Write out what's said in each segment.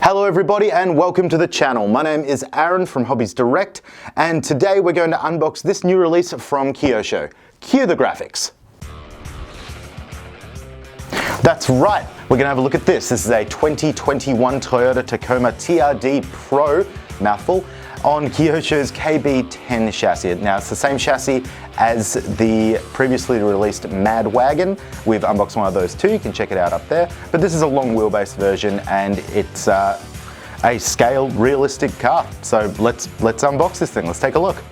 Hello everybody and welcome to the channel. My name is Aaron from Hobbies Direct and today we're going to unbox this new release from Kyosho. Cue the graphics. That's right, we're going to have a look at this. This is a 2021 Toyota Tacoma TRD Pro, mouthful, on Kyosho's KB10 chassis. Now it's the same chassis as the previously released Mad Wagon. We've unboxed one of those too, you can check it out up there. But this is a long wheelbase version and it's a scale realistic car. So let's unbox this thing, let's take a look.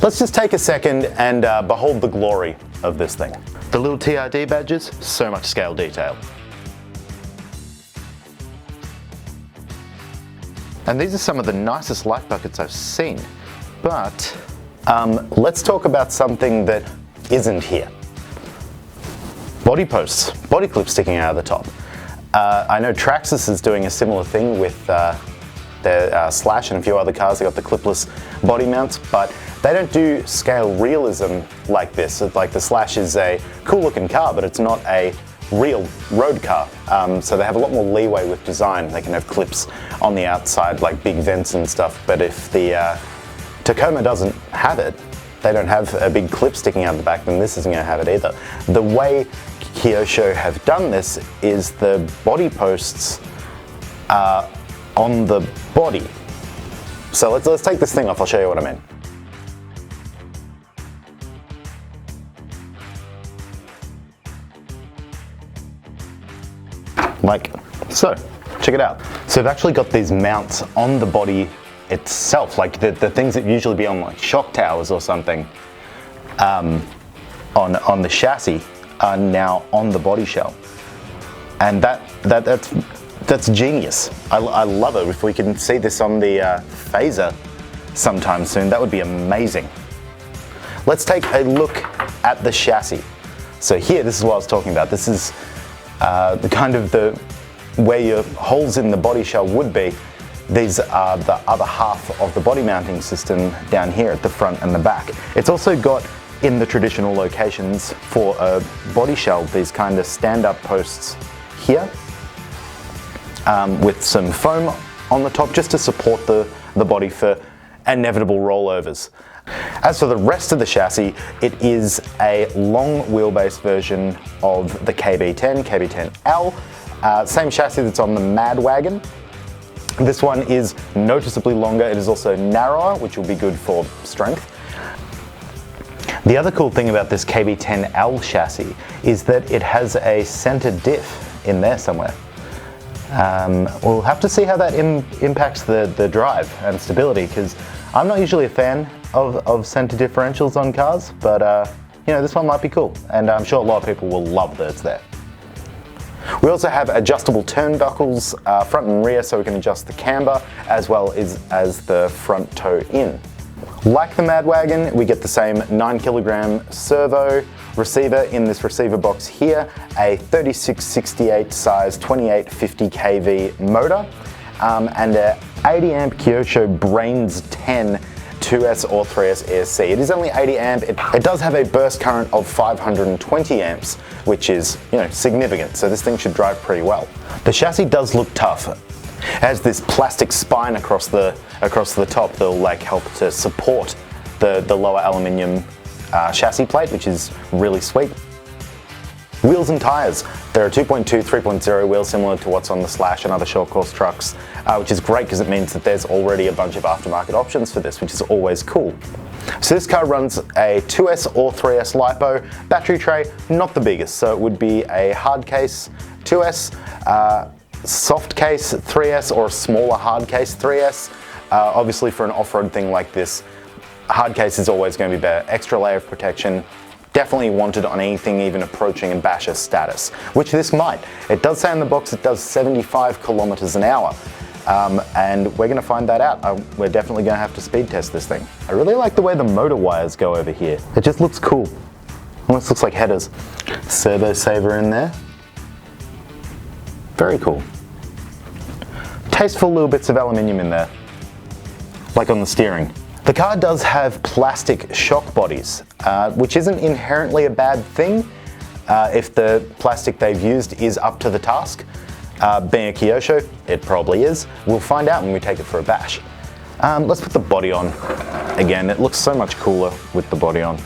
Let's just take a second and behold the glory of this thing. The little TRD badges, so much scale detail. And these are some of the nicest light buckets I've seen. But let's talk about something that isn't here. Body posts, body clips sticking out of the top. I know Traxxas is doing a similar thing with their Slash and a few other cars. They got the clipless body mounts, but they don't do scale realism like this. Like the Slash is a cool looking car, but it's not a real road car. So they have a lot more leeway with design. They can have clips on the outside, like big vents and stuff. But if the Tacoma doesn't have it, they don't have a big clip sticking out the back, then this isn't going to have it either. The way Kyosho have done this is the body posts are on the body. So let's take this thing off. I'll show you what I mean. Like so, check it out. So they've actually got these mounts on the body itself, like the things that usually be on like shock towers or something on the chassis are now on the body shell. And that's genius. I love it. If we can see this on the Phaser sometime soon, that would be amazing. Let's take a look at the chassis. So here, this is what I was talking about. This is where your holes in the body shell would be. These are the other half of the body mounting system down here at the front and the back. It's also got, in the traditional locations for a body shell, these kind of stand-up posts here with some foam on the top just to support the body for inevitable rollovers. As for the rest of the chassis, it is a long wheelbase version of the KB10, KB10L, same chassis that's on the Mad Wagon. This one is noticeably longer. It is also narrower, which will be good for strength. The other cool thing about this KB10L chassis is that it has a center diff in there somewhere. We'll have to see how that impacts the drive and stability, because I'm not usually a fan of center differentials on cars, but you know, this one might be cool, and I'm sure a lot of people will love that it's there. We also have adjustable turnbuckles front and rear, so we can adjust the camber as well as the front toe in. Like the Mad Wagon, we get the same 9kg servo receiver in this receiver box here, a 3668 size 2850 kV motor, and a 80 amp Kyosho Brains 10 2S or 3S ESC. It is only 80 amp. It does have a burst current of 520 amps, which is, you know, significant. So this thing should drive pretty well. The chassis does look tough. It has this plastic spine across the top that'll like help to support the lower aluminium chassis plate, which is really sweet. Wheels and tires. They're a 2.2 3.0 wheel, similar to what's on the Slash and other short course trucks, which is great because it means that there's already a bunch of aftermarket options for this, which is always cool. So this car runs a 2S or 3S LiPo. Battery tray, not the biggest, so it would be a hard case 2S, soft case 3S, or a smaller hard case 3S. Obviously for an off-road thing like this, hard case is always going to be better. Extra layer of protection. Definitely wanted on anything even approaching a basher status, which this might. It does say in the box it does 75 kilometers an hour, and we're going to find that out. We're definitely going to have to speed test this thing. I really like the way the motor wires go over here. It just looks cool. Almost looks like headers. Servo saver in there. Very cool. Tasteful little bits of aluminium in there, like on the steering. The car does have plastic shock bodies, which isn't inherently a bad thing if the plastic they've used is up to the task. Being a Kyosho, it probably is. We'll find out when we take it for a bash. Let's put the body on. Again, it looks so much cooler with the body on.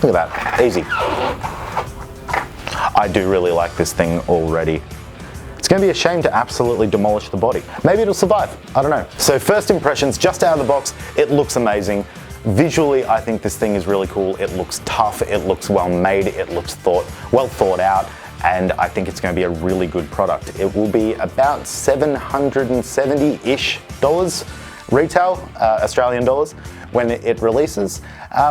Look at that, easy. I do really like this thing already. It's going to be a shame to absolutely demolish the body. Maybe it'll survive, I don't know. So first impressions, just out of the box, it looks amazing. Visually, I think this thing is really cool. It looks tough, it looks well made, it looks well thought out, and I think it's going to be a really good product. It will be about $770-ish retail, Australian dollars, when it releases,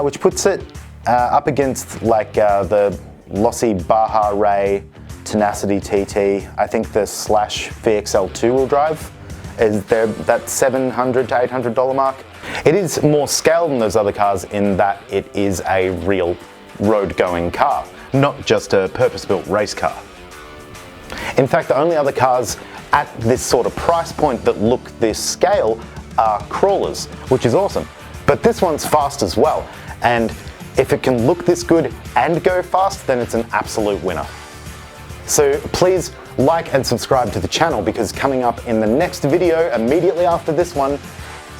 which puts it up against like the Losi Baja Ray Tenacity TT. I think the Slash VXL 2-wheel drive is there, that $700 to $800 mark. It is more scale than those other cars in that it is a real road-going car, not just a purpose-built race car. In fact, the only other cars at this sort of price point that look this scale are crawlers, which is awesome. But this one's fast as well, and if it can look this good and go fast, then it's an absolute winner. So please like and subscribe to the channel, because coming up in the next video, immediately after this one,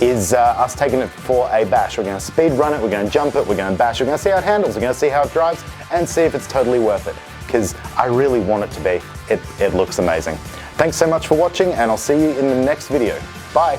is us taking it for a bash. We're going to speed run it, we're going to jump it, we're going to bash, we're going to see how it handles, we're going to see how it drives, and see if it's totally worth it, because I really want it to be. It looks amazing. Thanks so much for watching, and I'll see you in the next video. Bye.